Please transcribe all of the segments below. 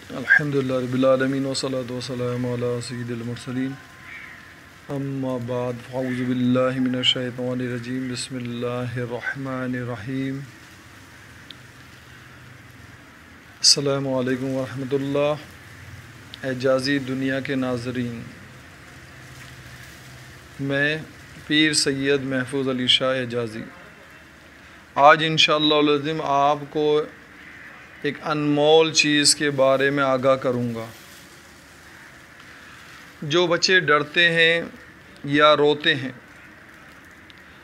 अल्हम्दुलिल्लाह रब्बिल आलमीन वस्सलातु वस्सलामु अला सय्यिदिल मुरसलीन अम्मा बाद फ़अऊज़ु बिल्लाहि मिनश शैतानिर रजीम बिस्मिल्लाहिर रहमानिर रहीम। अस्सलामु अलैकुम व रहमतुल्लाह। एजाज़ी दुनिया के नाज़रीन, मैं पीर सैयद महफूज़ अली शाह एजाज़ी आज इंशाअल्लाह लज़ीम आपको एक अनमोल चीज़ के बारे में आगाह करूँगा। जो बच्चे डरते हैं या रोते हैं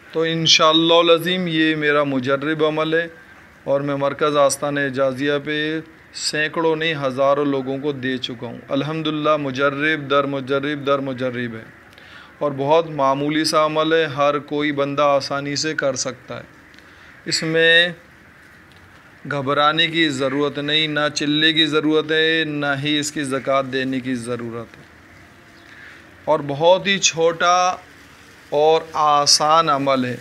तो इंशाअल्लाह लज़ीम ये मेरा मुजर्रिब अमल है और मैं मरकज़ आस्तान एजाज़िया पे सैकड़ों नहीं हज़ारों लोगों को दे चुका हूँ। अल्हम्दुलिल्लाह मुजर्रिब दर मुजर्रिब है और बहुत मामूली सा अमल है, हर कोई बंदा आसानी से कर सकता है। इसमें घबराने की ज़रूरत नहीं, ना चिल्ले की ज़रूरत है, ना ही इसकी ज़कात देने की ज़रूरत है और बहुत ही छोटा और आसान अमल है।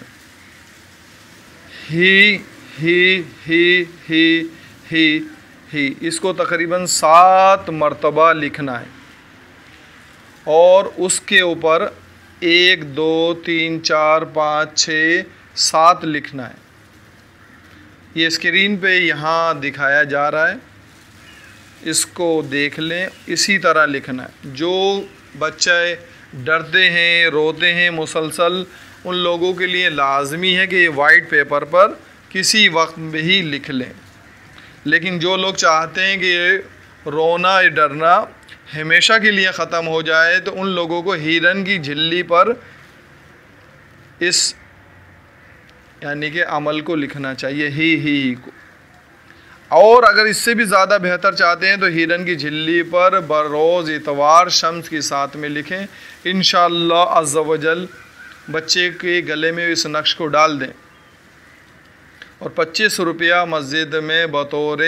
ही इसको तकरीबन 7 मरतबा लिखना है और उसके ऊपर 1 2 3 4 5 6 7 लिखना है। ये स्क्रीन पे यहाँ दिखाया जा रहा है, इसको देख लें। इसी तरह लिखना है। जो बच्चे डरते हैं, रोते हैं मुसलसल, उन लोगों के लिए लाजमी है कि ये वाइट पेपर पर किसी वक्त में ही लिख लें। लेकिन जो लोग चाहते हैं कि ये रोना या डरना हमेशा के लिए ख़त्म हो जाए तो उन लोगों को हिरन की झिल्ली पर इस यानी कि अमल को लिखना चाहिए, ही को। और अगर इससे भी ज़्यादा बेहतर चाहते हैं तो हिरन की झिल्ली पर बरोज़ इतवार शम्स के साथ में लिखें। इंशाअल्लाह अज़्ज़ा वजल बच्चे के गले में इस नक्श को डाल दें और 25 रुपया मस्जिद में बतौर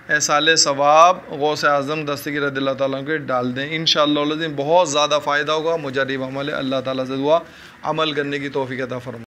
एसाले सवाब गौसे आज़म दस्तगीर रज़ियल्लाहु ताला अन्हु के डाल दें। इंशाअल्लाह लज़ीम बहुत ज़्यादा फ़ायदा होगा। मुजर्रिब अमल है। अल्लाह ताला से दुआ अमल करने की तौफ़ीक़ अता फ़रमाए।